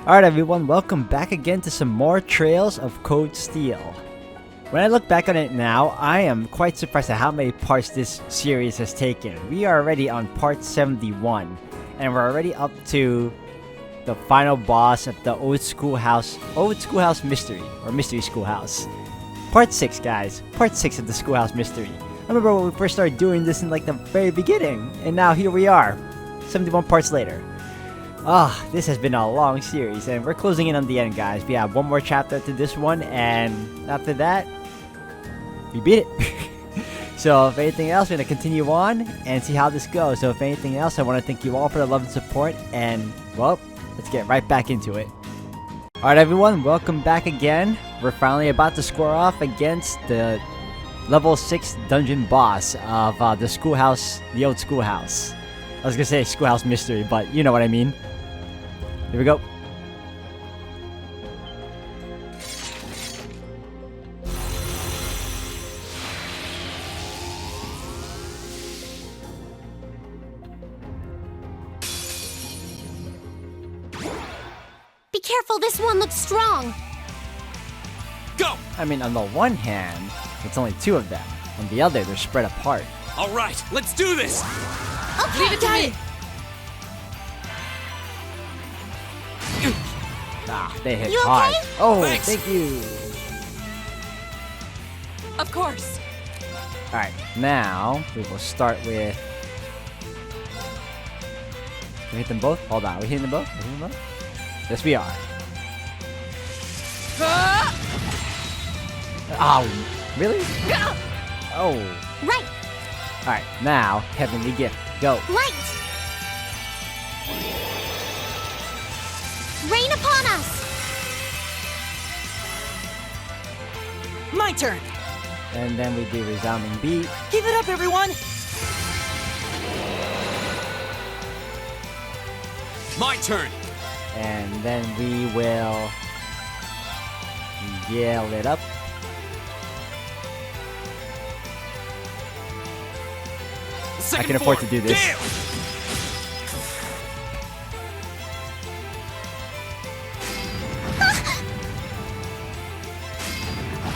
Alright everyone, welcome back again to some more Trails of Cold Steel. When I look back on it now, I am quite surprised at how many parts this series has taken. We are already on part 71, and we're already up to the final boss of the Old Schoolhouse Mystery, or Mystery Schoolhouse. Part 6, guys. Part 6 of the Schoolhouse Mystery. I remember when we first started doing this in like the very beginning, and now here we are, 71 parts later. This has been a long series, and we're closing in on the end, guys. We have one more chapter to this one, and after that, we beat it. So, if anything else, we're going to continue on and see how this goes. So, if anything else, I want to thank you all for the love and support, and, well, let's get right back into it. Alright, everyone, welcome back again. We're finally about to square off against the level 6 dungeon boss of the Old Schoolhouse. I was going to say Schoolhouse Mystery, but you know what I mean. Here we go. Be careful, this one looks strong. Go! I mean, on the one hand, it's only 2 of them. On the other, they're spread apart. All right, let's do this! Okay, Leave it to me! They hit You okay? hard. Oh, Thanks. thank you. Of course. Alright, now we will start with... Can we hit them both? Hold on, are we hitting them both? Are we hitting them both? Yes, we are. Oh, really? Oh. Right, Alright, now, Heavenly Gift. Go. light. Rain upon us. My turn! And then we do Resounding Beat. Give it up, everyone! My turn! And then we will... yell it up. Second I can afford form. to do this. Gale!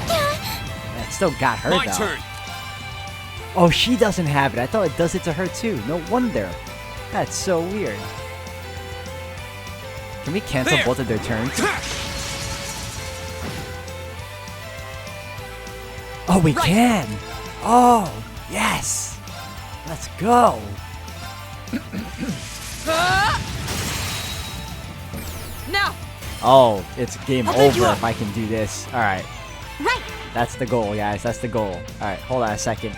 That still got her, My though. turn! Oh, she doesn't have it. I thought it does it to her, too. No wonder. That's so weird. Can we cancel There. both of their turns? Oh, we Right. can! Oh, yes! Let's go! Now! Oh, it's game I'll pick you over up. if I can do this. Alright, Right, that's the goal, guys. That's the goal. Alright, hold on a second.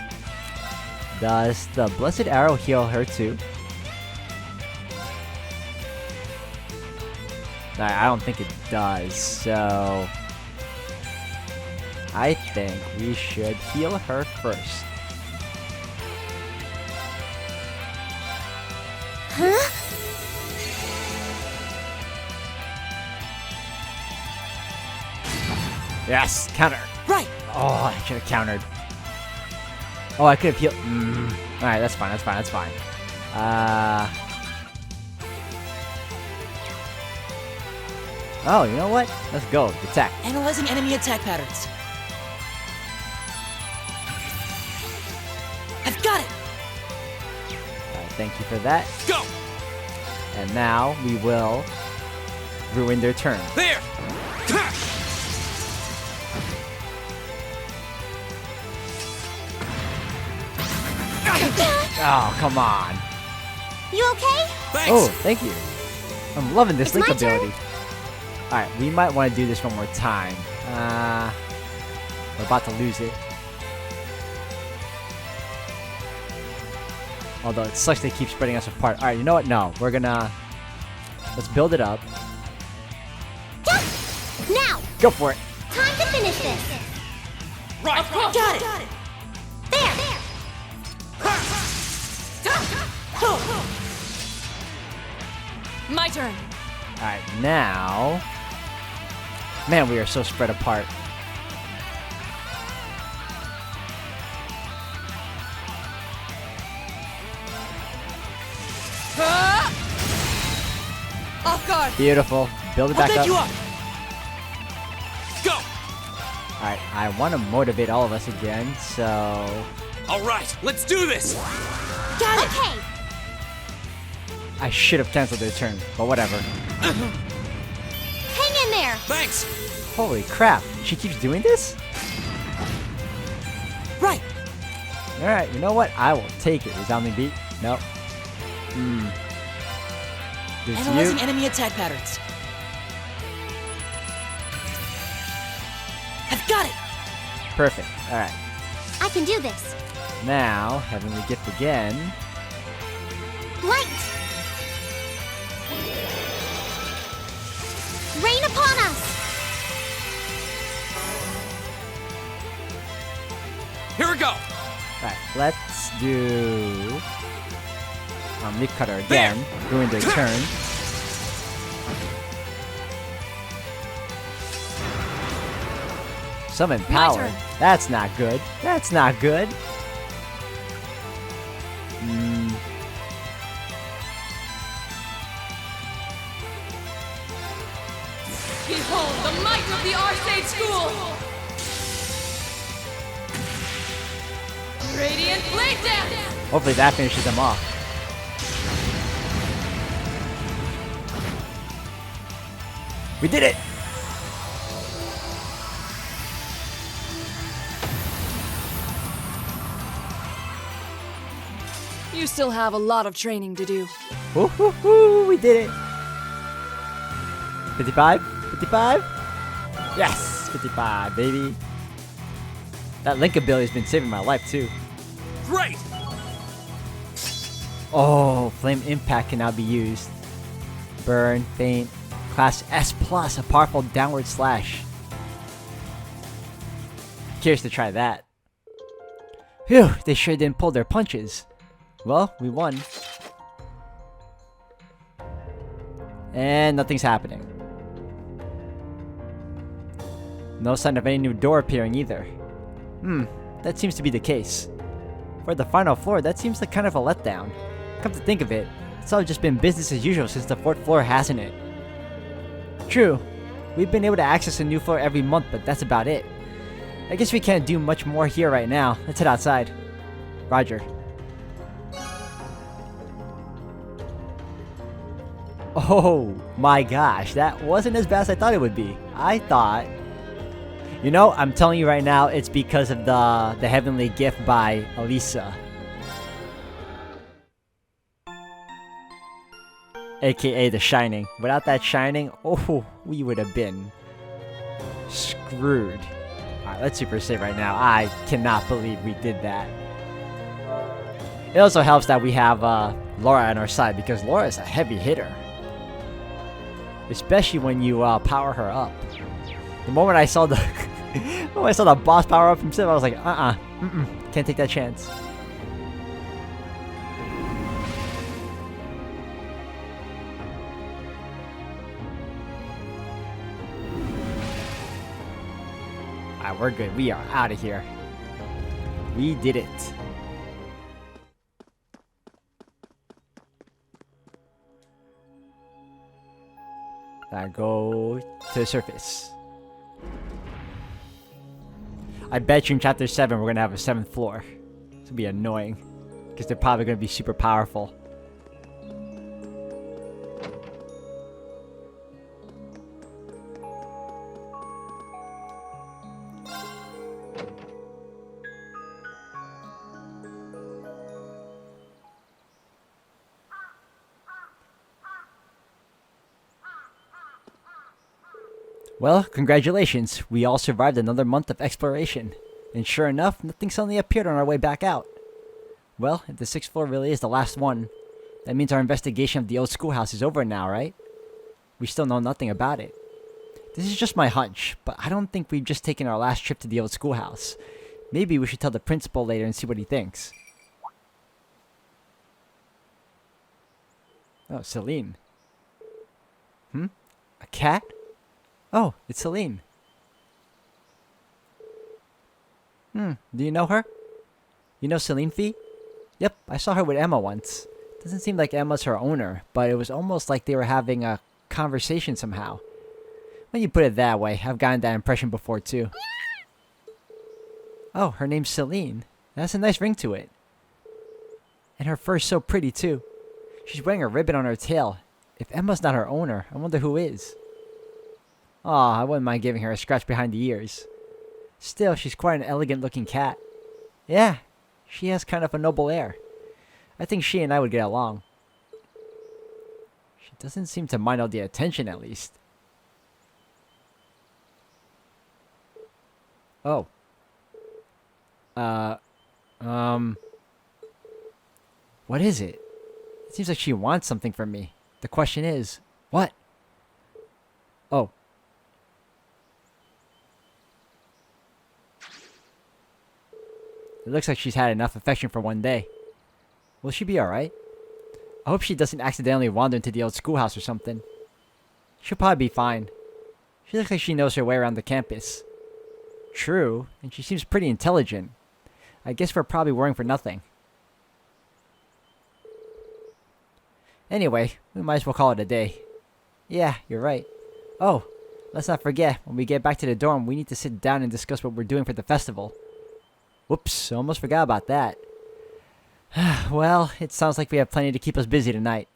Does the Blessed Arrow heal her too? I don't think it does, so... I think we should heal her first. huh? Yes! Counter! Right! Oh, I should have countered. Oh, I could have healed... Alright, that's fine, that's fine, that's fine. Oh, you know what? Let's go. Attack. Analyzing enemy attack patterns. I've got it! Alright, thank you for that. Go! And now we will ruin their turn. There! Oh, come on. You okay? Thanks! Oh, thank you. I'm loving this It's link my turn. ability. Alright, we might want to do this one more time. We're about to lose it. Although it sucks they keep spreading us apart. Alright, you know what? No, we're gonna... Let's build it up. Now, Go for it. time to finish this. Right! Got it! There. My turn! Alright, now... Man, we are so spread apart. Off guard! Beautiful. build it I'll back pick up. you up. Go! Alright, I want to motivate all of us again, so... All right, let's do this! Got it. Okay. I should have canceled their turn, but whatever. Hang in there. Thanks! Holy crap, she keeps doing this? Right. Alright, you know what? I will take it. Resounding beat? Nope. There's Analyzing you. enemy attack patterns. I've got it. Perfect. Alright. I can do this. Now, Heavenly Gift again. Light. Rain upon us. Here we go! Alright, let's do... Leaf Cutter again, doing their turn. Summon power. turn. That's not good. That's not good. Behold the might of the Arcade School! Radiant Blade Dance! Hopefully that finishes them off. We did it! You still have a lot of training to do. Woo hoo hoo! We did it! 55? 55? Yes! 55, baby! That Link ability has been saving my life too. Great! Oh, Flame Impact can now be used. Burn, Faint, Class S+, a powerful downward slash. Curious to try that. Phew, they sure didn't pull their punches. Well, we won. And nothing's happening. No sign of any new door appearing either. That seems to be the case. For the final floor, that seems like kind of a letdown. Come to think of it, it's all just been business as usual since the 4th floor, hasn't it? True, we've been able to access a new floor every month, but that's about it. I guess we can't do much more here right now. Let's head outside. Roger. Oh my gosh, that wasn't as bad as I thought it would be. I thought... You know, I'm telling you right now, it's because of the Heavenly Gift by Elisa. AKA The Shining. Without that Shining, oh, we would have been screwed. Alright, let's super save right now. I cannot believe we did that. It also helps that we have Laura on our side, because Laura is a heavy hitter. Especially when you power her up. The moment I saw the when I saw the boss power up himself, I was like, can't take that chance. Alright, we're good. We are out of here. We did it. Now go to the surface. I bet you in Chapter 7 we're gonna have a 7th floor. This will be annoying. Because they're probably gonna be super powerful. Well, congratulations. We all survived another month of exploration. And sure enough, nothing suddenly appeared on our way back out. Well, if the 6th floor really is the last one, that means our investigation of the old schoolhouse is over now, right? We still know nothing about it. This is just my hunch, but I don't think we've just taken our last trip to the old schoolhouse. Maybe we should tell the principal later and see what he thinks. Oh, Celine. A cat? Oh, it's Celine. Do you know her? You know Celine Fee? Yep, I saw her with Emma once. Doesn't seem like Emma's her owner, but it was almost like they were having a conversation somehow. When you put it that way, I've gotten that impression before too. Oh, her name's Celine. That's a nice ring to it. And her fur's so pretty too. She's wearing a ribbon on her tail. If Emma's not her owner, I wonder who is. Aw, I wouldn't mind giving her a scratch behind the ears. Still, she's quite an elegant looking cat. Yeah, she has kind of a noble air. I think she and I would get along. She doesn't seem to mind all the attention, at least. Oh. What is it? It seems like she wants something from me. The question is, what? Oh. It looks like she's had enough affection for one day. Will she be alright? I hope she doesn't accidentally wander into the old schoolhouse or something. She'll probably be fine. She looks like she knows her way around the campus. True, and she seems pretty intelligent. I guess we're probably worrying for nothing. Anyway, we might as well call it a day. Yeah, you're right. Oh, let's not forget, when we get back to the dorm, we need to sit down and discuss what we're doing for the festival. Whoops, almost forgot about that. Well, it sounds like we have plenty to keep us busy tonight.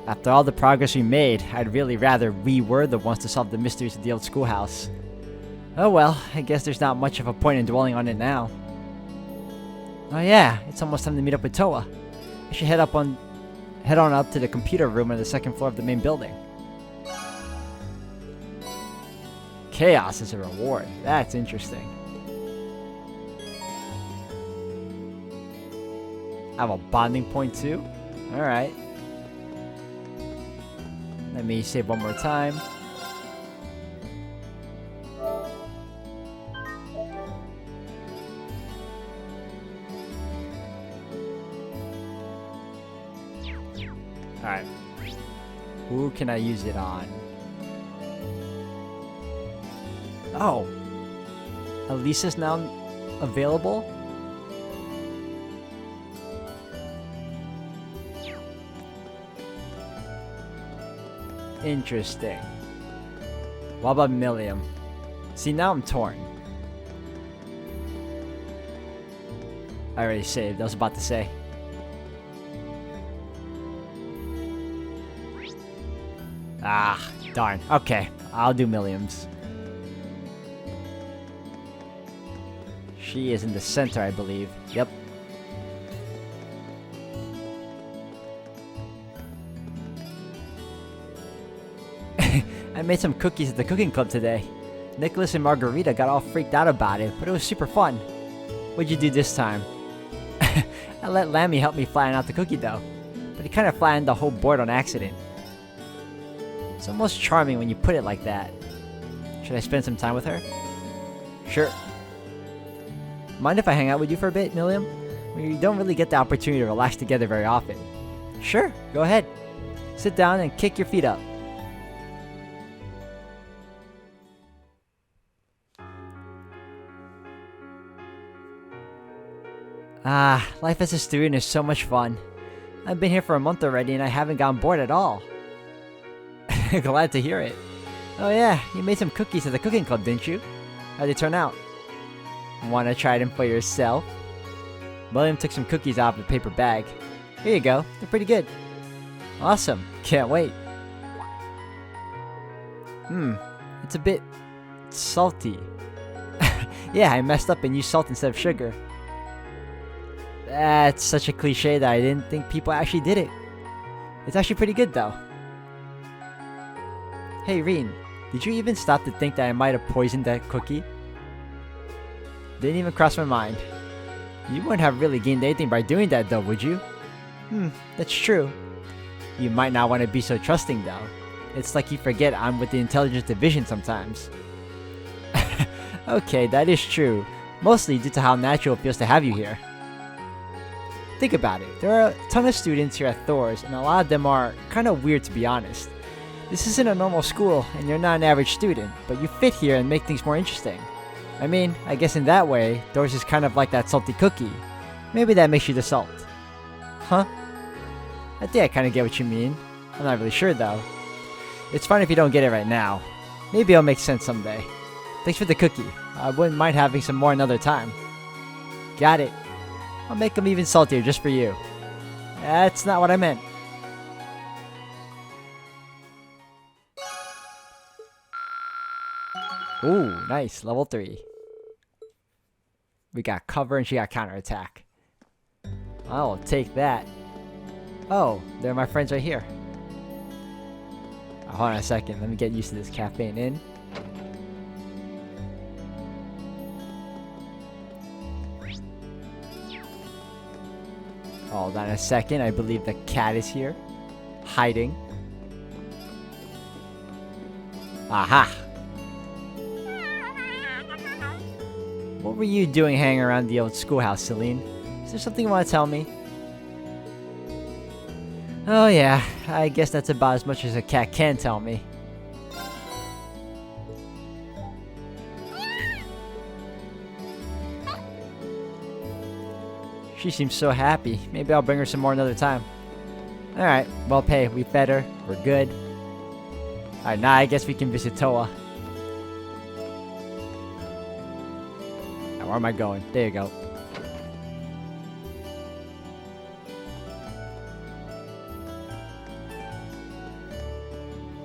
After all the progress we made, I'd really rather we were the ones to solve the mysteries of the old schoolhouse. Oh well, I guess there's not much of a point in dwelling on it now. Oh yeah, it's almost time to meet up with Toa. I should head on up to the computer room on the second floor of the main building. Chaos is a reward. That's interesting. I have a bonding point too? Alright. Let me save one more time. Alright. Who can I use it on? Oh. Elisa's now available? Interesting. What about Milliam? See, now I'm torn. I already saved. I was about to say. Ah, darn. Okay, I'll do Milliam's. She is in the center, I believe. Yep. I made some cookies at the cooking club today. Nicholas and Margarita got all freaked out about it, but it was super fun. What'd you do this time? I let Lammy help me flatten out the cookie dough, but he kind of flattened the whole board on accident. It's almost charming when you put it like that. Should I spend some time with her? Sure. Mind if I hang out with you for a bit, Milliam? We don't really get the opportunity to relax together very often. Sure, go ahead. Sit down and kick your feet up. Ah, life as a student is so much fun. I've been here for a month already and I haven't gotten bored at all. Glad to hear it. Oh yeah, you made some cookies at the cooking club, didn't you? How'd they turn out? Wanna try them for yourself? William took some cookies out of the paper bag. Here you go, they're pretty good. Awesome, can't wait. It's a bit salty. Yeah, I messed up and used salt instead of sugar. That's such a cliche that I didn't think people actually did it. It's actually pretty good though. Hey Rean, did you even stop to think that I might have poisoned that cookie? Didn't even cross my mind. You wouldn't have really gained anything by doing that though, would you? That's true. You might not want to be so trusting though. It's like you forget I'm with the intelligence division sometimes. Okay, that is true. Mostly due to how natural it feels to have you here. Think about it. There are a ton of students here at Thor's, and a lot of them are kind of weird to be honest. This isn't a normal school, and you're not an average student, but you fit here and make things more interesting. I mean, I guess in that way, Thor's is kind of like that salty cookie. Maybe that makes you the salt. Huh? I think I kind of get what you mean. I'm not really sure though. It's fine if you don't get it right now. Maybe it'll make sense someday. Thanks for the cookie. I wouldn't mind having some more another time. Got it. I'll make them even saltier just for you. That's not what I meant. Ooh, nice. Level 3. We got cover and she got counterattack. I'll take that. Oh, they're my friends right here. Hold on a second. Let me get used to this caffeine in. Hold on a second. I believe the cat is here. Hiding. Aha! What were you doing hanging around the old schoolhouse, Celine? Is there something you want to tell me? Oh yeah, I guess that's about as much as a cat can tell me. She seems so happy. Maybe I'll bring her some more another time. Alright, well pay. We fed her. We're good. Alright, now I guess we can visit Toa. Now, where am I going? There you go.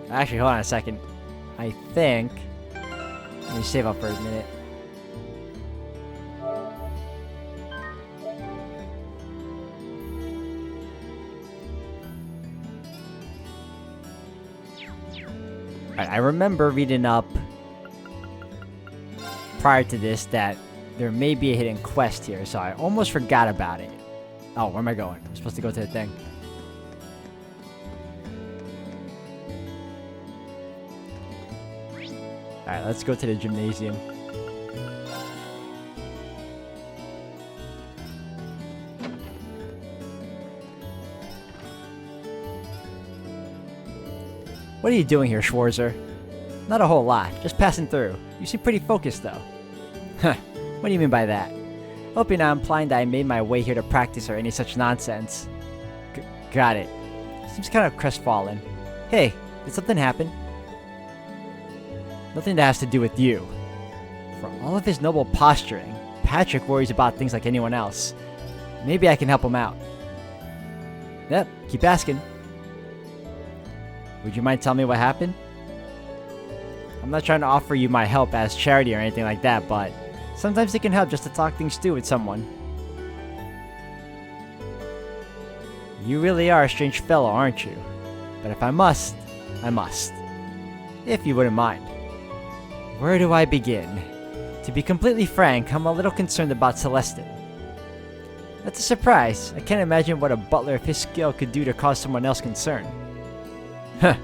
Actually, hold on a second. I think... Let me save up for a minute. Alright, I remember reading up prior to this that there may be a hidden quest here, so I almost forgot about it. Oh, where am I going? I'm supposed to go to the thing. Alright, let's go to the gymnasium. What are you doing here, Schwarzer? Not a whole lot, just passing through. You seem pretty focused, though. Huh, what do you mean by that? Hope you're not implying that I made my way here to practice or any such nonsense. Got it. Seems kind of crestfallen. Hey, did something happen? Nothing that has to do with you. For all of his noble posturing, Patrick worries about things like anyone else. Maybe I can help him out. Yep, keep asking. Would you mind telling me what happened? I'm not trying to offer you my help as charity or anything like that, but sometimes it can help just to talk things through with someone. You really are a strange fellow, aren't you? But if I must, I must. If you wouldn't mind. Where do I begin? To be completely frank, I'm a little concerned about Celestin. That's a surprise. I can't imagine what a butler of his skill could do to cause someone else concern. Huh,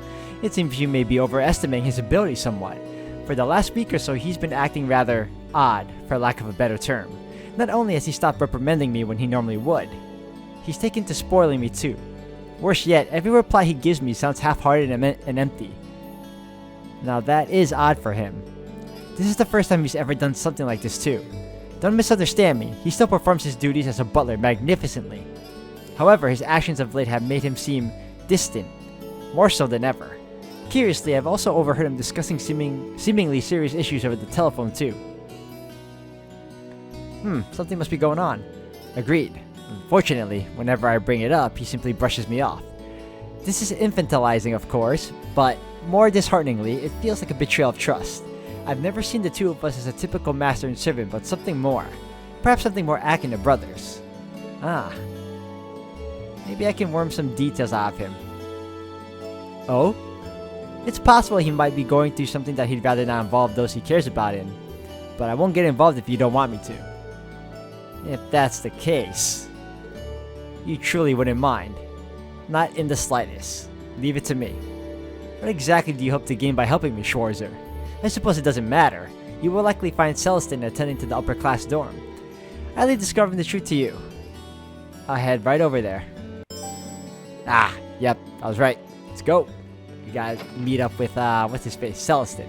it seems you may be overestimating his ability somewhat. For the last week or so, he's been acting rather odd, for lack of a better term. Not only has he stopped reprimanding me when he normally would, he's taken to spoiling me too. Worse yet, every reply he gives me sounds half-hearted and empty. Now that is odd for him. This is the first time he's ever done something like this too. Don't misunderstand me, he still performs his duties as a butler magnificently. However, his actions of late have made him seem distant, more so than ever. Curiously, I've also overheard him discussing seemingly serious issues over the telephone too. Something must be going on. Agreed. Unfortunately, whenever I bring it up, he simply brushes me off. This is infantilizing, of course, but more dishearteningly, it feels like a betrayal of trust. I've never seen the two of us as a typical master and servant, but something more. Perhaps something more akin to brothers. Ah. Maybe I can worm some details out of him. Oh? It's possible he might be going through something that he'd rather not involve those he cares about in. But I won't get involved if you don't want me to. If that's the case, you truly wouldn't mind. Not in the slightest. Leave it to me. What exactly do you hope to gain by helping me, Schwarzer? I suppose it doesn't matter. You will likely find Celestin attending to the upper class dorm. I'll leave discovering the truth to you. I'll head right over there. Ah, yep, I was right. Let's go. We gotta meet up with, what's his face? Celestin.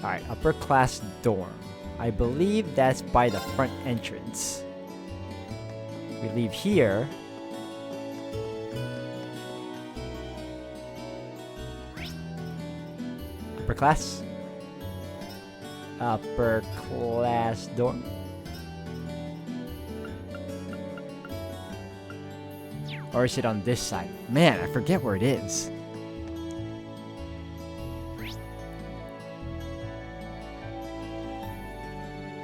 Alright, upper class dorm. I believe that's by the front entrance. We leave here. Upper class. Upper class dorm. Or is it on this side? Man, I forget where it is.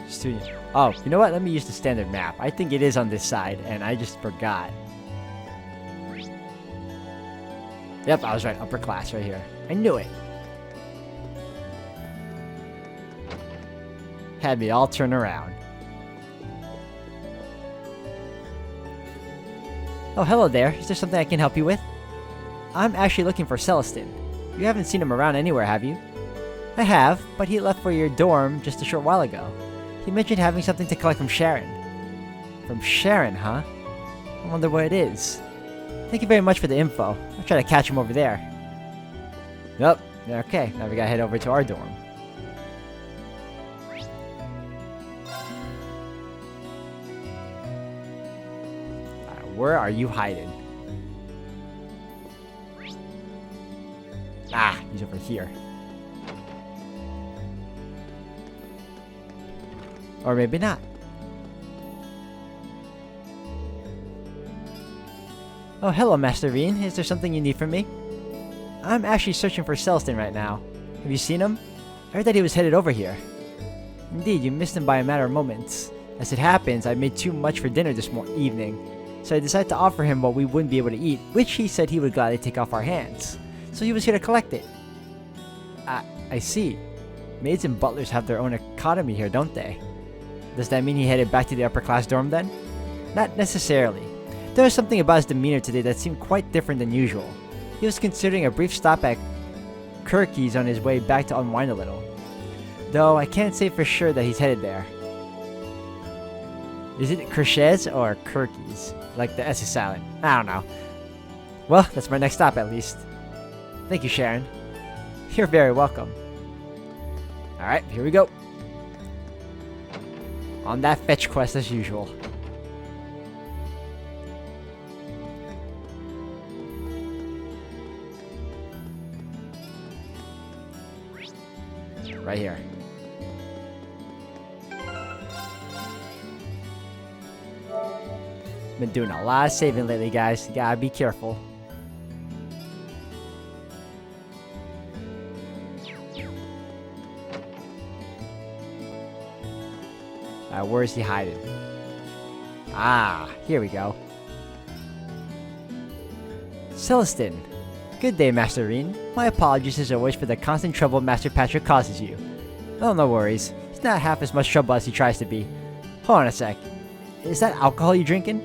Studio. Oh, you know what? Let me use the standard map. I think it is on this side, and I just forgot. Yep, I was right. Upper class right here. I knew it. Had me all turn around. Oh, hello there. Is there something I can help you with? I'm actually looking for Celestin. You haven't seen him around anywhere, have you? I have, but he left for your dorm just a short while ago. He mentioned having something to collect from Sharon. From Sharon, huh? I wonder what it is. Thank you very much for the info. I'll try to catch him over there. Nope. Okay, now we gotta head over to our dorm. Where are you hiding? Ah, he's over here. Or maybe not. Oh, hello, Master Rean. Is there something you need from me? I'm actually searching for Celestin right now. Have you seen him? I heard that he was headed over here. Indeed, you missed him by a matter of moments. As it happens, I made too much for dinner this evening, so I decided to offer him what we wouldn't be able to eat, which he said he would gladly take off our hands. So he was here to collect it. I see. Maids and butlers have their own economy here, don't they? Does that mean he headed back to the upper class dorm then? Not necessarily. There was something about his demeanor today that seemed quite different than usual. He was considering a brief stop at Kirky's on his way back to unwind a little. Though I can't say for sure that he's headed there. Is it Kirsch's or Kirky's? Like the S is silent. I don't know. Well, that's my next stop at least. Thank you, Sharon. You're very welcome. Alright, here we go. On that fetch quest as usual. Right here. Been doing a lot of saving lately, guys. You gotta be careful. Where is he hiding? Ah, here we go. Celestin. Good day, Master Rean. My apologies as always for the constant trouble Master Patrick causes you. Oh, no worries. He's not half as much trouble as he tries to be. Hold on a sec. Is that alcohol you drinking?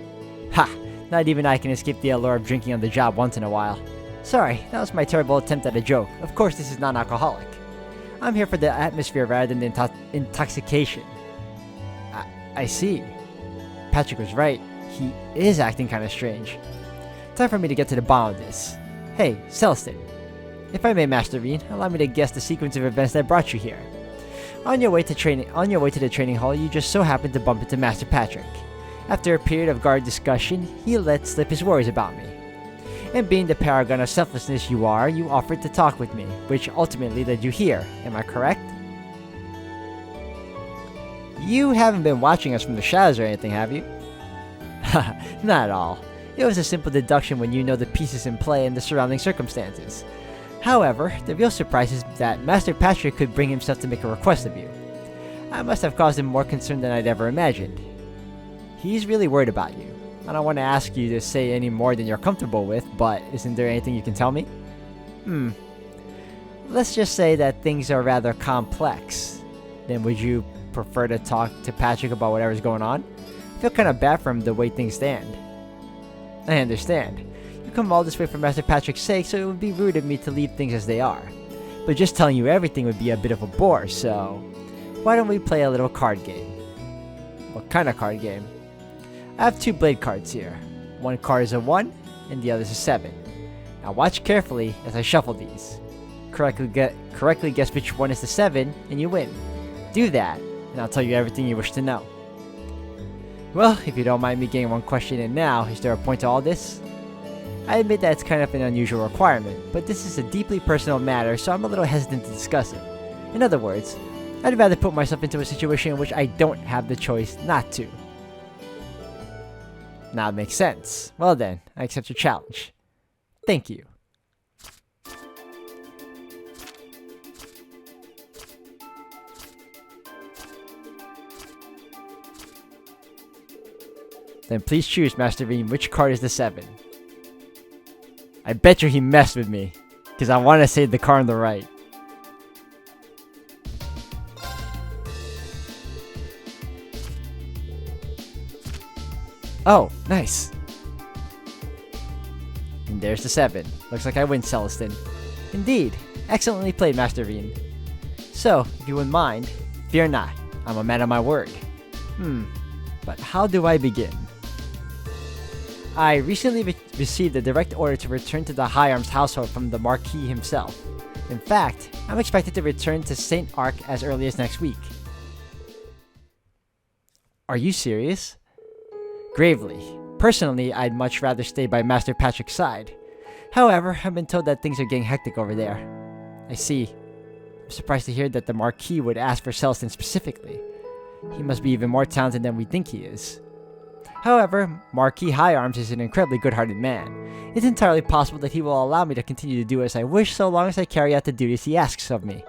Ha! Not even I can escape the allure of drinking on the job once in a while. Sorry, that was my terrible attempt at a joke. Of course this is non-alcoholic. I'm here for the atmosphere rather than the intoxication. I see. Patrick was right. He is acting kind of strange. Time for me to get to the bottom of this. Hey, Celestin. If I may, Master Rean, allow me to guess the sequence of events that brought you here. On your way to the training hall, you just so happened to bump into Master Patrick. After a period of guarded discussion, he let slip his worries about me. And being the paragon of selflessness you are, you offered to talk with me, which ultimately led you here. Am I correct? You haven't been watching us from the shadows or anything, have you? Not at all. It was a simple deduction when you know the pieces in play and the surrounding circumstances. However, the real surprise is that Master Patrick could bring himself to make a request of you. I must have caused him more concern than I'd ever imagined. He's really worried about you. I don't want to ask you to say any more than you're comfortable with, but isn't there anything you can tell me? Let's just say that things are rather complex. Then would you prefer to talk to Patrick about whatever's going on? I feel kind of bad for him the way things stand. I understand. You come all this way for Master Patrick's sake, so it would be rude of me to leave things as they are. But just telling you everything would be a bit of a bore, so why don't we play a little card game? What kind of card game? I have 2 blade cards here. One card is a 1, and the other is a 7. Now watch carefully as I shuffle these. Correctly guess which one is the 7, and you win. Do that, and I'll tell you everything you wish to know. Well, if you don't mind me getting one question in now, is there a point to all this? I admit that it's kind of an unusual requirement, but this is a deeply personal matter, so I'm a little hesitant to discuss it. In other words, I'd rather put myself into a situation in which I don't have the choice not to. Now it makes sense. Well then, I accept your challenge. Thank you. Then please choose, Master Rean, which card is the 7. I bet you he messed with me, because I want to save the card on the right. Oh, nice. And there's the 7. Looks like I win, Celestin. Indeed. Excellently played, Master Rean. So, if you wouldn't mind, fear not. I'm a man of my word. But how do I begin? I recently received a direct order to return to the High Arms household from the Marquis himself. In fact, I'm expected to return to St. Arc as early as next week. Are you serious? Gravely. Personally, I'd much rather stay by Master Patrick's side. However, I've been told that things are getting hectic over there. I see. I'm surprised to hear that the Marquis would ask for Celestin specifically. He must be even more talented than we think he is. However, Marquis High Arms is an incredibly good-hearted man. It's entirely possible that he will allow me to continue to do as I wish so long as I carry out the duties he asks of me.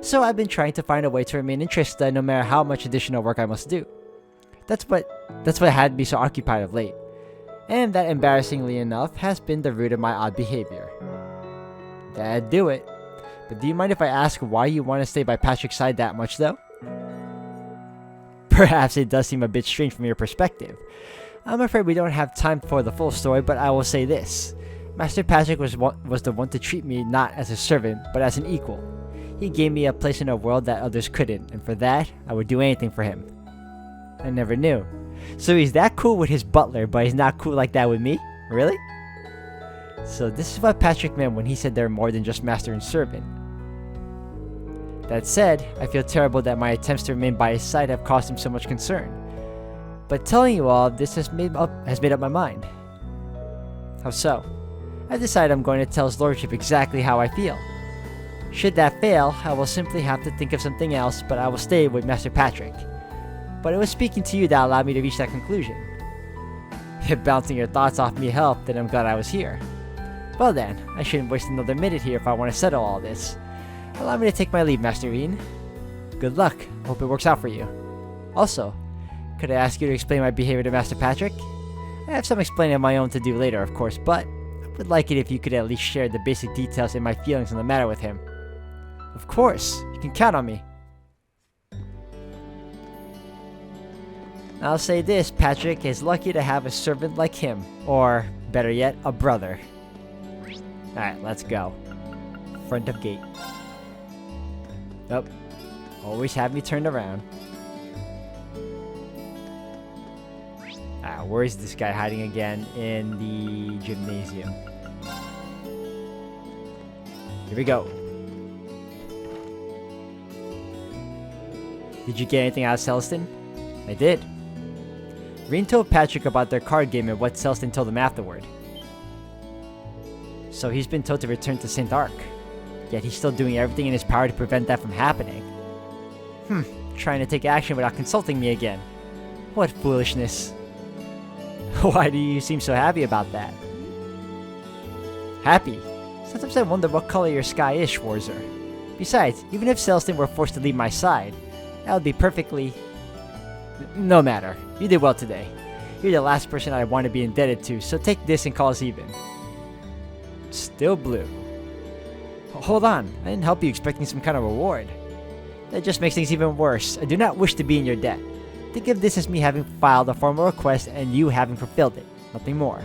So I've been trying to find a way to remain interested no matter how much additional work I must do. That's what had me so occupied of late. And that, embarrassingly enough, has been the root of my odd behavior. That'd do it. But do you mind if I ask why you want to stay by Patrick's side that much, though? Perhaps it does seem a bit strange from your perspective. I'm afraid we don't have time for the full story, but I will say this. Master Patrick was the one to treat me not as a servant, but as an equal. He gave me a place in a world that others couldn't, and for that, I would do anything for him. I never knew. So he's that cool with his butler, but he's not cool like that with me? Really? So this is what Patrick meant when he said they're more than just master and servant. That said, I feel terrible that my attempts to remain by his side have caused him so much concern. But telling you all of this has made up my mind. How so? I've decided I'm going to tell his lordship exactly how I feel. Should that fail, I will simply have to think of something else, but I will stay with Master Patrick. But it was speaking to you that allowed me to reach that conclusion. If bouncing your thoughts off me helped, then I'm glad I was here. Well then, I shouldn't waste another minute here if I want to settle all this. Allow me to take my leave, Master Rean. Good luck. Hope it works out for you. Also, could I ask you to explain my behavior to Master Patrick? I have some explaining of my own to do later, of course, but I would like it if you could at least share the basic details in my feelings on the matter with him. Of course, you can count on me. I'll say this, Patrick is lucky to have a servant like him, or, better yet, a brother. Alright, let's go. Front of gate. Nope. Always have me turned around. Where is this guy hiding again? In the gymnasium. Here we go. Did you get anything out of Celestin? I did. Rean told Patrick about their card game and what Celestin told him afterward. So he's been told to return to St. Arc. Yet he's still doing everything in his power to prevent that from happening. Trying to take action without consulting me again. What foolishness. Why do you seem so happy about that? Happy? Sometimes I wonder what color your sky is, Schwarzer. Besides, even if Celestin were forced to leave my side, that would be perfectly... No matter. You did well today. You're the last person I want to be indebted to, so take this and call us even. Still blue. Hold on, I didn't help you expecting some kind of reward. That just makes things even worse. I do not wish to be in your debt. Think of this as me having filed a formal request and you having fulfilled it. Nothing more.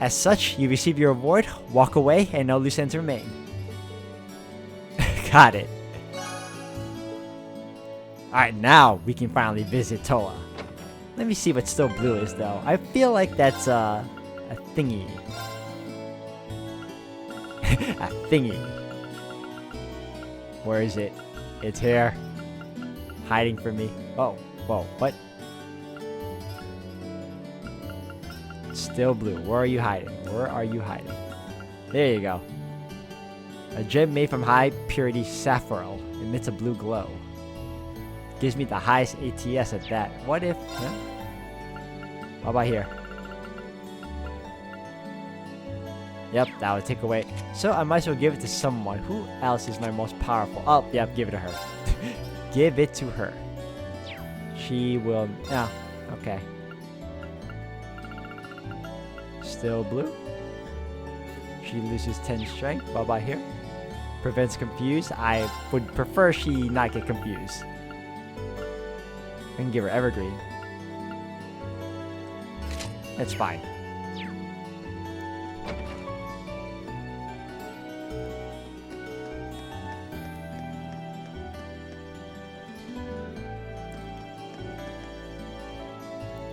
As such, you receive your reward, walk away, and no loose ends remain. Got it. Alright, now we can finally visit Toa. Let me see what Still Blue is, though. I feel like that's a thingy. A thingy. Where is it? It's here. Hiding from me. Oh, whoa, what? Still blue. Where are you hiding? Where are you hiding? There you go. A gem made from high purity sapphire emits a blue glow. Gives me the highest ATS at that. What if... Huh? How about here? Yep, that would take away. So I might as well give it to someone. Who else is my most powerful? Oh, yep, give it to her. Give it to her. She will... No. Okay. Still blue. She loses 10 strength. Bye-bye here. Prevents confused. I would prefer she not get confused. I can give her evergreen. That's fine.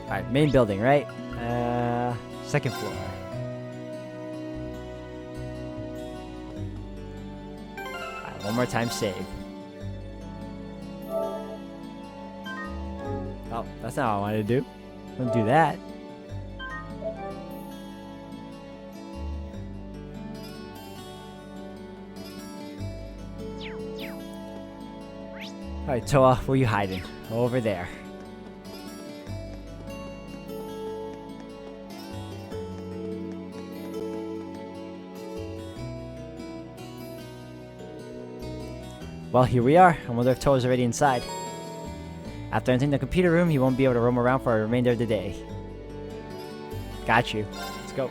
Alright, main building, right? Second floor. Alright, one more time save. Oh, that's not what I wanted to do. Don't do that. Alright, Toa, where you hiding? Over there. Well, here we are. I wonder if Toa's already inside. After entering the computer room, he won't be able to roam around for the remainder of the day. Got you. Let's go.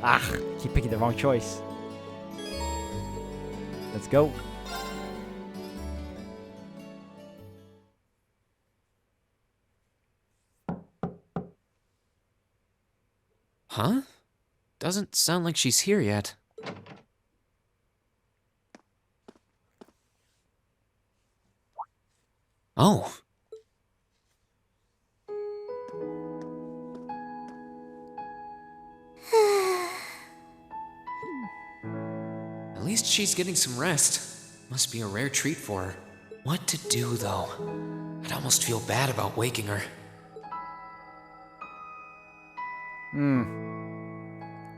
Ah, keep picking the wrong choice. Let's go. Huh? Doesn't sound like she's here yet. Oh. At least she's getting some rest. Must be a rare treat for her. What to do, though? I'd almost feel bad about waking her.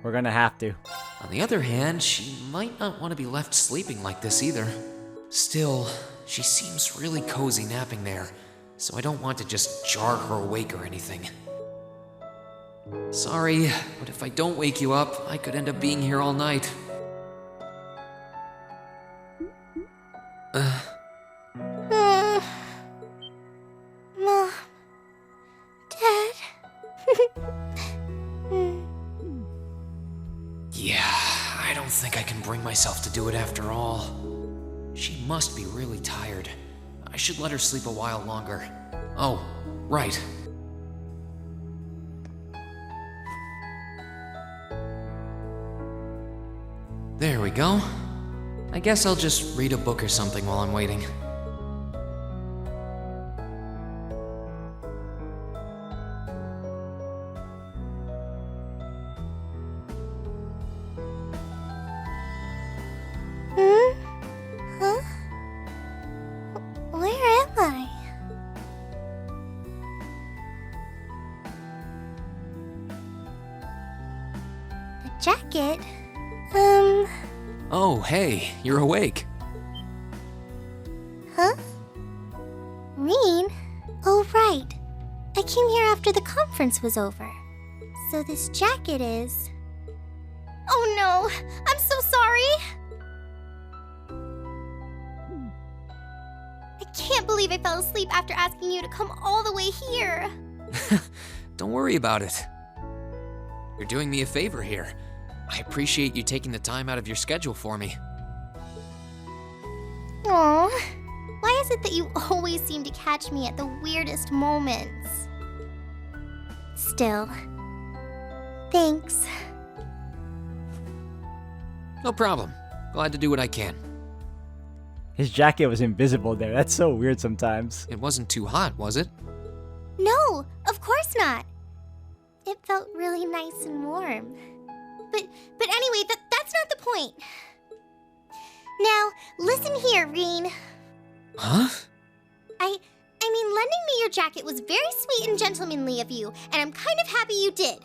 We're gonna have to. On the other hand, she might not want to be left sleeping like this either. Still, she seems really cozy napping there, so I don't want to just jar her awake or anything. Sorry, but if I don't wake you up, I could end up being here all night. Mom. Dad. Yeah, I don't think I can bring myself to do it after all. She must be really tired. I should let her sleep a while longer. Oh, right. There we go. I guess I'll just read a book or something while I'm waiting. Huh? Where am I? A jacket? Oh, hey, you're awake. Huh? Rean? Oh, right. I came here after the conference was over. So this jacket is... Oh no! I'm so sorry! I can't believe I fell asleep after asking you to come all the way here. Don't worry about it. You're doing me a favor here. I appreciate you taking the time out of your schedule for me. Aw, why is it that you always seem to catch me at the weirdest moments? Still, thanks. No problem. Glad to do what I can. His jacket was invisible there. That's so weird sometimes. It wasn't too hot, was it? No, of course not. It felt really nice and warm. But anyway, that's not the point. Now, listen here, Rean. Huh? I mean, lending me your jacket was very sweet and gentlemanly of you, and I'm kind of happy you did.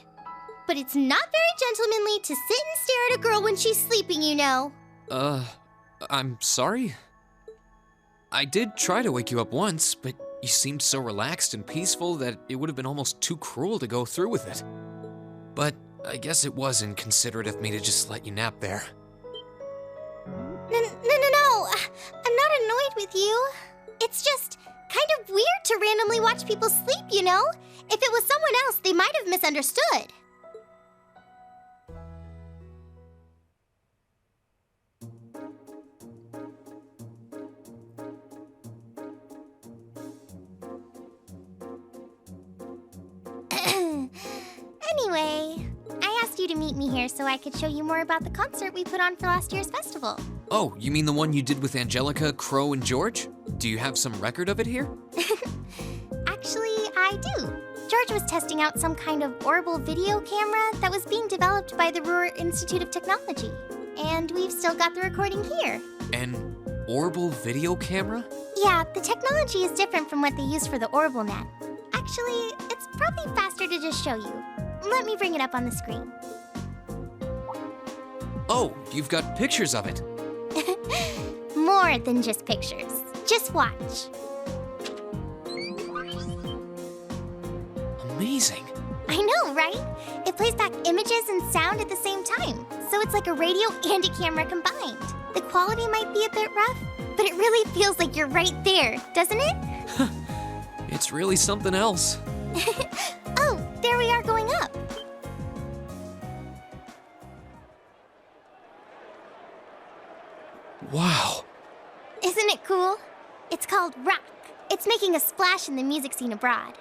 but it's not very gentlemanly to sit and stare at a girl when she's sleeping, you know. I'm sorry? I did try to wake you up once, but you seemed so relaxed and peaceful that it would have been almost too cruel to go through with it. But I guess it was inconsiderate of me to just let you nap there. No. I'm not annoyed with you. It's just kind of weird to randomly watch people sleep, you know? If it was someone else, they might have misunderstood. Anyway, I asked you to meet me here so I could show you more about the concert we put on for last year's festival. Oh, you mean the one you did with Angelica, Crow, and George? Do you have some record of it here? Actually, I do. George was testing out some kind of orbital video camera that was being developed by the Ruhr Institute of Technology. And we've still got the recording here. An orbital video camera? Yeah, the technology is different from what they use for the orbital net. Actually, it's probably faster to just show you. Let me bring it up on the screen. Oh, you've got pictures of it. More than just pictures. Just watch. Amazing. I know, right? It plays back images and sound at the same time, so it's like a radio and a camera combined. The quality might be a bit rough, but it really feels like you're right there, doesn't it? It's really something else. Oh, there we are going up. Wow. Isn't it cool? It's called Rock. It's making a splash in the music scene abroad.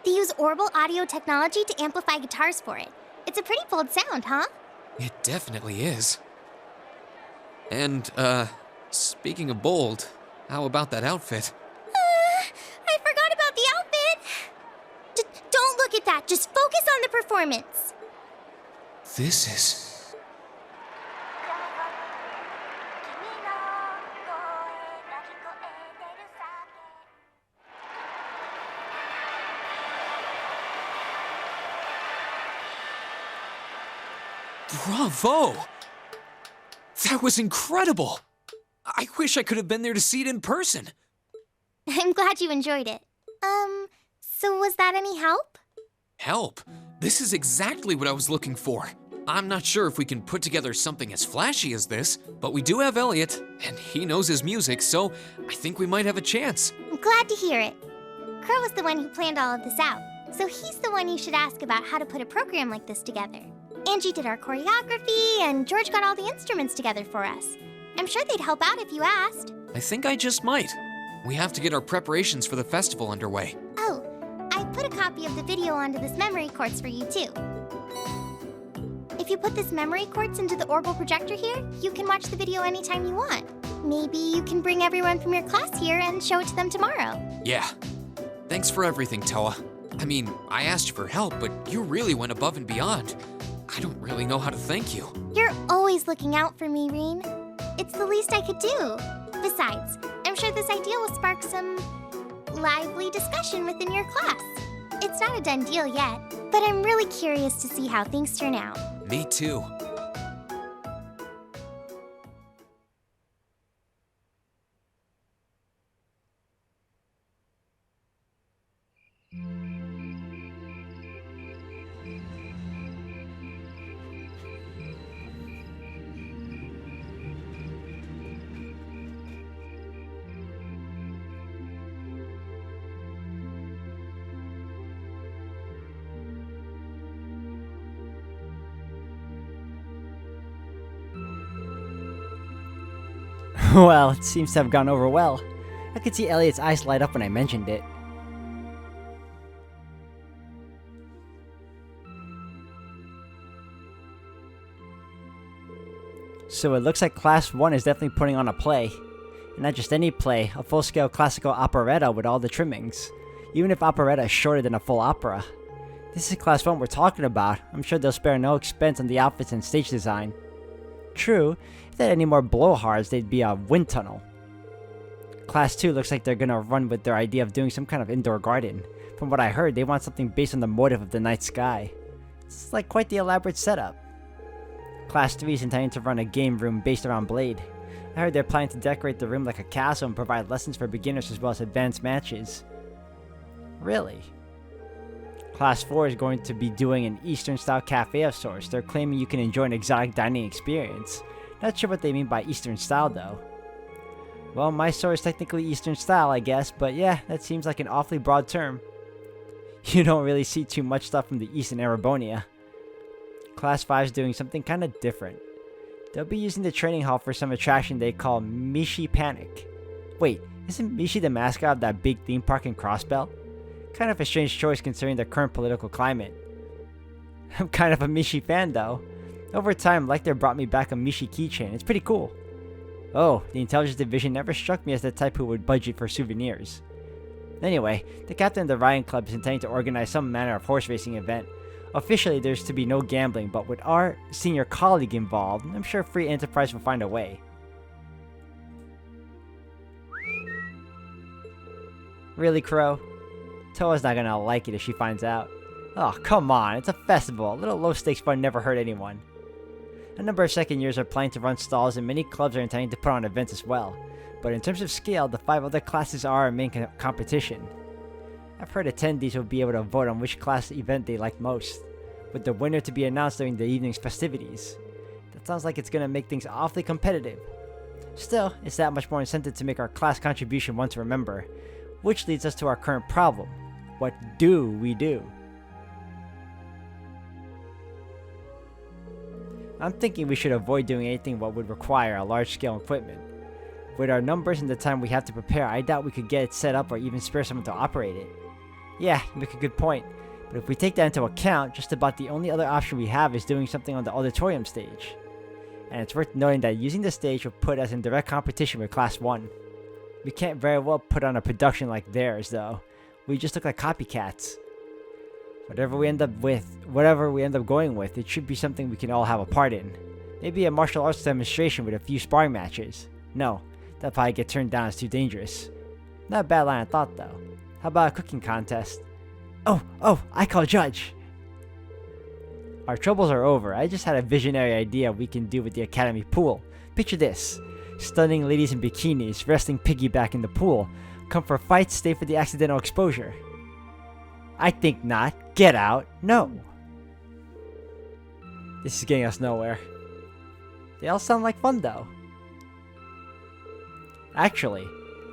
They use orbital audio technology to amplify guitars for it. It's a pretty bold sound, huh? It definitely is. And, speaking of bold, how about that outfit? I forgot about the outfit. Don't look at that. Just focus on the performance. This is... Bravo! That was incredible! I wish I could have been there to see it in person. I'm glad you enjoyed it. So was that any help? Help? This is exactly what I was looking for. I'm not sure if we can put together something as flashy as this, but we do have Elliot, and he knows his music, so I think we might have a chance. I'm glad to hear it. Crow was the one who planned all of this out, so he's the one you should ask about how to put a program like this together. Angie did our choreography, and George got all the instruments together for us. I'm sure they'd help out if you asked. I think I just might. We have to get our preparations for the festival underway. Oh, I put a copy of the video onto this memory quartz for you, too. If you put this memory quartz into the orbital projector here, you can watch the video anytime you want. Maybe you can bring everyone from your class here and show it to them tomorrow. Yeah. Thanks for everything, Toa. I mean, I asked you for help, but you really went above and beyond. I don't really know how to thank you. You're always looking out for me, Rean. It's the least I could do. Besides, I'm sure this idea will spark some lively discussion within your class. It's not a done deal yet, but I'm really curious to see how things turn out. Me too. Well, it seems to have gone over well. I could see Elliot's eyes light up when I mentioned it. So it looks like Class 1 is definitely putting on a play. And not just any play, a full-scale classical operetta with all the trimmings. Even if operetta is shorter than a full opera. This is Class 1 we're talking about. I'm sure they'll spare no expense on the outfits and stage design. True, if they had any more blowhards, they'd be a wind tunnel. Class 2 looks like they're gonna run with their idea of doing some kind of indoor garden. From what I heard, they want something based on the motif of the night sky. It's like quite the elaborate setup. Class 3 is intending to run a game room based around Blade. I heard they're planning to decorate the room like a castle and provide lessons for beginners as well as advanced matches. Really? Class 4 is going to be doing an Eastern-style cafe of sorts. They're claiming you can enjoy an exotic dining experience. Not sure what they mean by Eastern-style, though. Well, my store is technically Eastern-style, I guess, but yeah, that seems like an awfully broad term. You don't really see too much stuff from the East in Erebonia. Class 5 is doing something kind of different. They'll be using the training hall for some attraction they call Mishi Panic. Wait, isn't Mishi the mascot of that big theme park in Crossbell? Kind of a strange choice considering the current political climate. I'm kind of a Mishi fan though. Over time, Lecter brought me back a Mishi keychain. It's pretty cool. Oh, the intelligence division never struck me as the type who would budget for souvenirs. Anyway, the captain of the Rean Club is intending to organize some manner of horse racing event. Officially, there's to be no gambling, but with our senior colleague involved, I'm sure Free Enterprise will find a way. Really, Crow? Toa's not gonna like it if she finds out. Oh, come on, it's a festival. A little low-stakes fun never hurt anyone. A number of second years are planning to run stalls, and many clubs are intending to put on events as well. But in terms of scale, the 5 other classes are our main competition. I've heard attendees will be able to vote on which class event they like most, with the winner to be announced during the evening's festivities. That sounds like it's gonna make things awfully competitive. Still, it's that much more incentive to make our class contribution one to remember, which leads us to our current problem. What do we do? I'm thinking we should avoid doing anything what would require a large-scale equipment. With our numbers and the time we have to prepare, I doubt we could get it set up or even spare someone to operate it. Yeah, you make a good point. But if we take that into account, just about the only other option we have is doing something on the auditorium stage. And it's worth noting that using the stage will put us in direct competition with Class 1. We can't very well put on a production like theirs, though. We just look like copycats. Whatever we end up going with, it should be something we can all have a part in. Maybe a martial arts demonstration with a few sparring matches. No, that'll probably get turned down as too dangerous. Not a bad line of thought, though. How about a cooking contest? Oh, I call judge! Our troubles are over. I just had a visionary idea we can do with the academy pool. Picture this. Stunning ladies in bikinis, wrestling piggyback in the pool. Come for fights, stay for the accidental exposure. I think not. Get out. No. This is getting us nowhere. They all sound like fun though. Actually,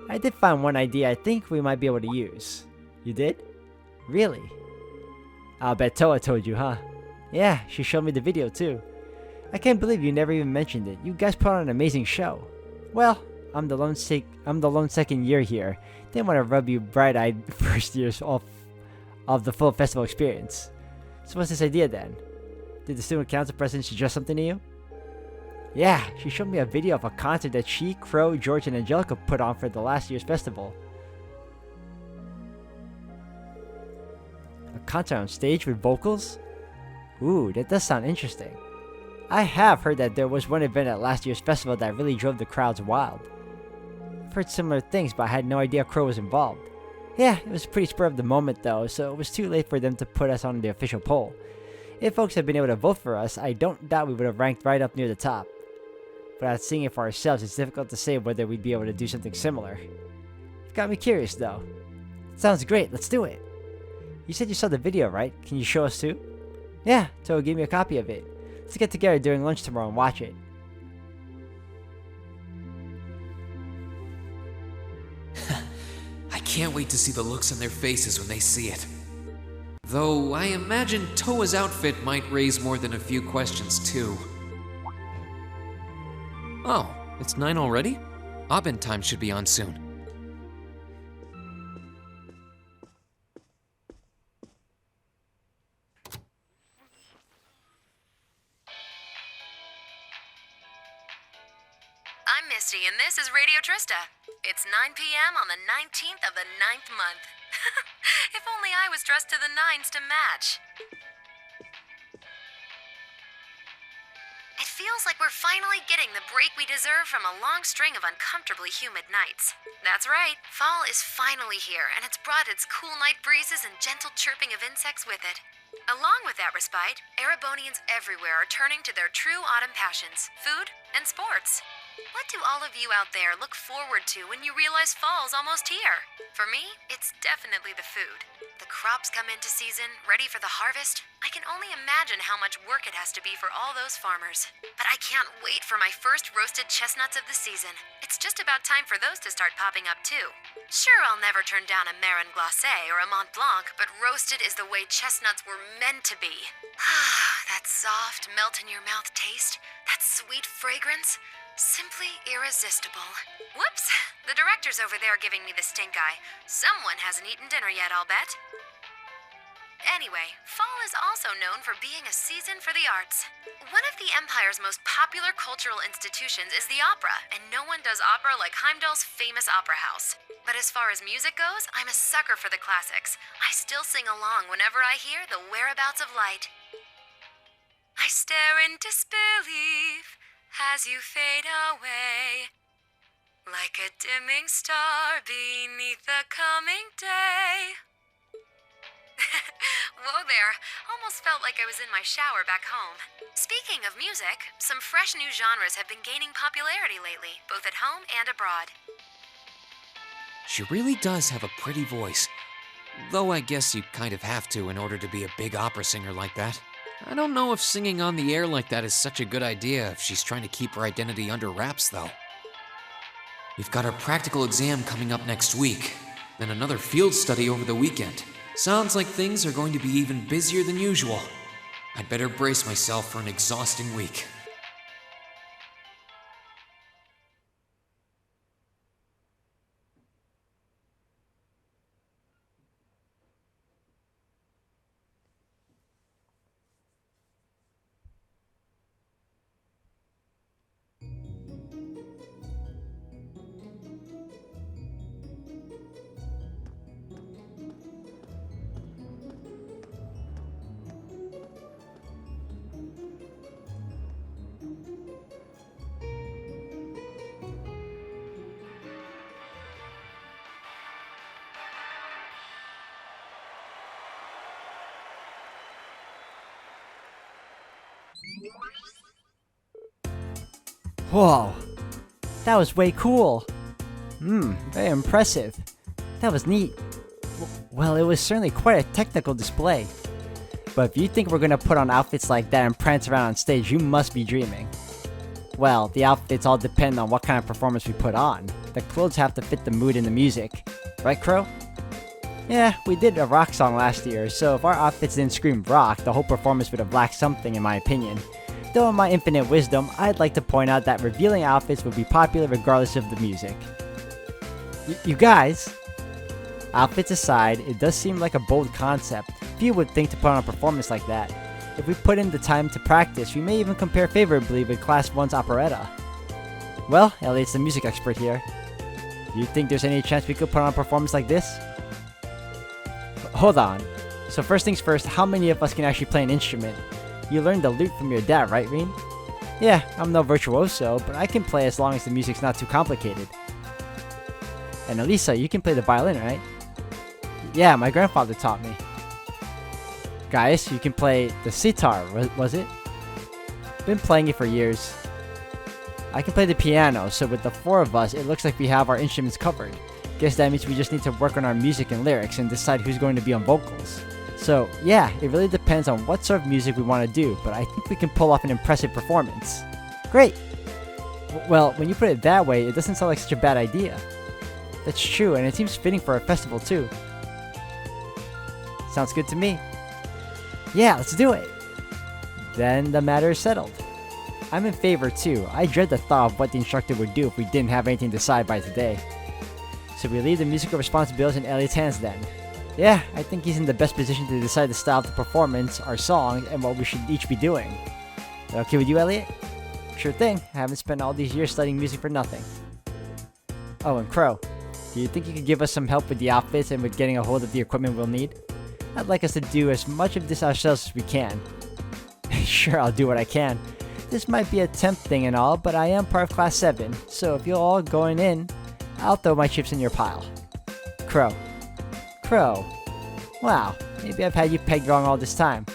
I did find one idea I think we might be able to use. You did? Really? I'll bet Toa told you, huh? Yeah, she showed me the video too. I can't believe you never even mentioned it. You guys put on an amazing show. Well, I'm the lone second year here. Didn't want to rub you bright-eyed first years off of the full festival experience. So what's this idea then? Did the student council president suggest something to you? Yeah, she showed me a video of a concert that she, Crow, George, and Angelica put on for the last year's festival. A concert on stage with vocals? Ooh, that does sound interesting. I have heard that there was one event at last year's festival that really drove the crowds wild. I've heard similar things, but I had no idea Crow was involved. Yeah, it was pretty spur of the moment though, so it was too late for them to put us on the official poll. If folks had been able to vote for us, I don't doubt we would have ranked right up near the top. Without seeing it for ourselves, it's difficult to say whether we'd be able to do something similar. It got me curious though. Sounds great, let's do it. You said you saw the video, right? Can you show us too? Yeah, Toa gave me a copy of it. Let's get together during lunch tomorrow and watch it. I can't wait to see the looks on their faces when they see it. Though I imagine Toa's outfit might raise more than a few questions too. Oh, it's 9 already? Abend time should be on soon. I'm Misty, and this is Radio Trista. It's 9 p.m. on the 19th of the 9th month. If only I was dressed to the nines to match. It feels like we're finally getting the break we deserve from a long string of uncomfortably humid nights. That's right, fall is finally here, and it's brought its cool night breezes and gentle chirping of insects with it. Along with that respite, Erebonians everywhere are turning to their true autumn passions, food and sports. What do all of you out there look forward to when you realize fall's almost here? For me, it's definitely the food. The crops come into season, ready for the harvest. I can only imagine how much work it has to be for all those farmers. But I can't wait for my first roasted chestnuts of the season. It's just about time for those to start popping up too. Sure, I'll never turn down a Marron Glacé or a Mont Blanc, but roasted is the way chestnuts were meant to be. That soft, melt-in-your-mouth taste, that sweet fragrance. Simply irresistible. Whoops! The director's over there giving me the stink eye. Someone hasn't eaten dinner yet, I'll bet. Anyway, fall is also known for being a season for the arts. One of the Empire's most popular cultural institutions is the opera, and no one does opera like Heimdall's famous opera house. But as far as music goes, I'm a sucker for the classics. I still sing along whenever I hear The Whereabouts of Light. I stare in disbelief as you fade away, like a dimming star beneath the coming day. Whoa there, almost felt like I was in my shower back home. Speaking of music, some fresh new genres have been gaining popularity lately, both at home and abroad. She really does have a pretty voice. Though I guess you kind of have to in order to be a big opera singer like that. I don't know if singing on the air like that is such a good idea if she's trying to keep her identity under wraps, though. We've got our practical exam coming up next week, then another field study over the weekend. Sounds like things are going to be even busier than usual. I'd better brace myself for an exhausting week. Whoa, that was way cool. Very impressive. That was neat. Well, it was certainly quite a technical display. But if you think we're gonna put on outfits like that and prance around on stage, you must be dreaming. Well, the outfits all depend on what kind of performance we put on. The clothes have to fit the mood and the music. Right, Crow? Yeah, we did a rock song last year, so if our outfits didn't scream rock, the whole performance would have lacked something in my opinion. Though in my infinite wisdom, I'd like to point out that revealing outfits would be popular regardless of the music. You guys! Outfits aside, it does seem like a bold concept. Few would think to put on a performance like that. If we put in the time to practice, we may even compare favorably with Class 1's operetta. Well, Elliot's the music expert here. Do you think there's any chance we could put on a performance like this? Hold on. So first things first, how many of us can actually play an instrument? You learned the lute from your dad, right, Rean? Yeah, I'm no virtuoso, but I can play as long as the music's not too complicated. And Elisa, you can play the violin, right? Yeah, my grandfather taught me. Guys, you can play the sitar, was it? Been playing it for years. I can play the piano, so with the four of us, it looks like we have our instruments covered. Guess that means we just need to work on our music and lyrics and decide who's going to be on vocals. So, yeah, it really depends on what sort of music we want to do, but I think we can pull off an impressive performance. Great! Well, when you put it that way, it doesn't sound like such a bad idea. That's true, and it seems fitting for a festival too. Sounds good to me. Yeah, let's do it! Then the matter is settled. I'm in favor too. I dread the thought of what the instructor would do if we didn't have anything to decide by today. So we leave the musical responsibilities in Elliot's hands then. Yeah, I think he's in the best position to decide the style of the performance, our songs, and what we should each be doing. That okay with you, Elliot? Sure thing. I haven't spent all these years studying music for nothing. Oh, and Crow, do you think you could give us some help with the outfits and with getting a hold of the equipment we'll need? I'd like us to do as much of this ourselves as we can. Sure, I'll do what I can. This might be a temp thing and all, but I am part of Class 7, so if you're all going in, I'll throw my chips in your pile. Crow. Wow, maybe I've had you pegged wrong all this time.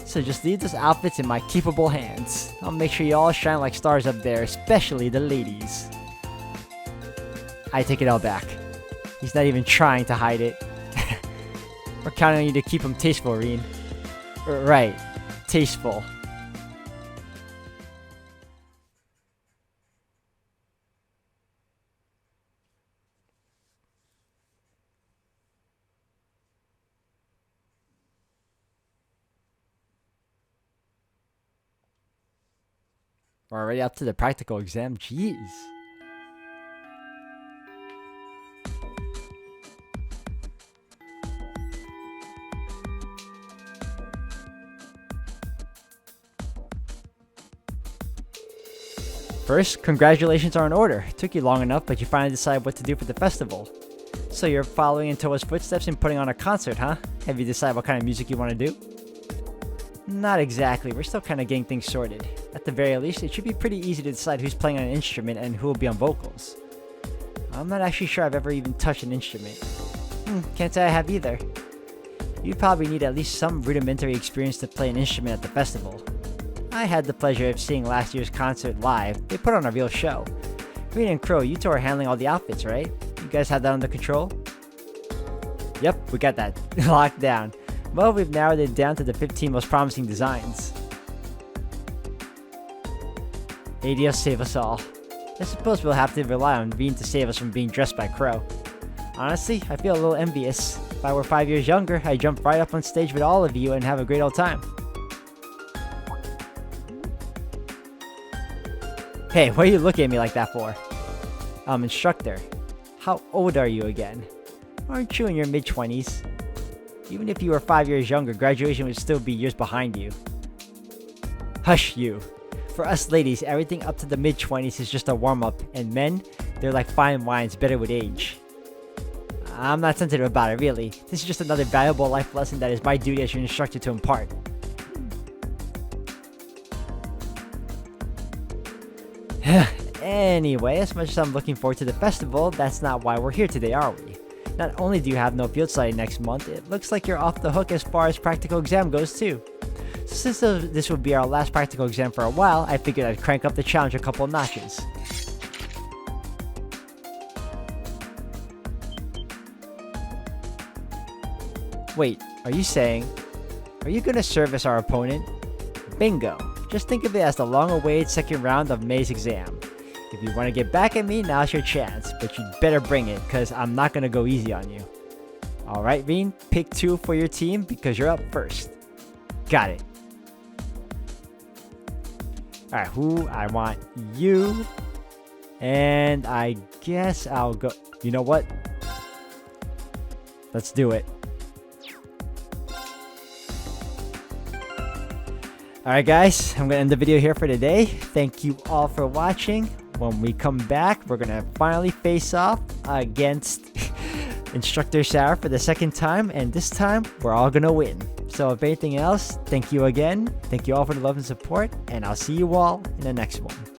So just leave those outfits in my capable hands. I'll make sure you all shine like stars up there, especially the ladies. I take it all back. He's not even trying to hide it. We're counting on you to keep him tasteful, Rean. Right, tasteful. We're already up to the practical exam. Jeez. First, congratulations are in order. Took you long enough, but you finally decided what to do for the festival. So you're following in Toa's footsteps and putting on a concert, huh? Have you decided what kind of music you want to do? Not exactly. We're still kind of getting things sorted. At the very least, it should be pretty easy to decide who's playing on an instrument and who will be on vocals. I'm not actually sure I've ever even touched an instrument. Can't say I have either. You probably need at least some rudimentary experience to play an instrument at the festival. I had the pleasure of seeing last year's concert live. They put on a real show. Rean and Crow, you two are handling all the outfits, right? You guys have that under control? Yep, we got that locked down. Well, we've narrowed it down to the 15 most promising designs. Adios, save us all. I suppose we'll have to rely on Rean to save us from being dressed by Crow. Honestly, I feel a little envious. If I were 5 years younger, I'd jump right up on stage with all of you and have a great old time. Hey, what are you looking at me like that for? Instructor, how old are you again? Aren't you in your mid-20s? Even if you were 5 years younger, graduation would still be years behind you. Hush you. For us ladies, everything up to the mid-20s is just a warm-up, and men, they're like fine wines, better with age. I'm not sensitive about it, really. This is just another valuable life lesson that is my duty as your instructor to impart. Anyway, as much as I'm looking forward to the festival, that's not why we're here today, are we? Not only do you have no field study next month, it looks like you're off the hook as far as practical exam goes too. So since this will be our last practical exam for a while, I figured I'd crank up the challenge a couple notches. Wait, are you gonna serve as our opponent? Bingo! Just think of it as the long-awaited second round of May's exam. If you want to get back at me, now's your chance, but you'd better bring it, cause I'm not gonna go easy on you. Alright, Rean, pick 2 for your team because you're up first. Got it. Alright, who? I want you. And I guess I'll go. You know what? Let's do it. Alright guys, I'm going to end the video here for today. Thank you all for watching. When we come back, we're going to finally face off against Instructor Sarah for the second time. And this time, we're all going to win. So if anything else, thank you again. Thank you all for the love and support. And I'll see you all in the next one.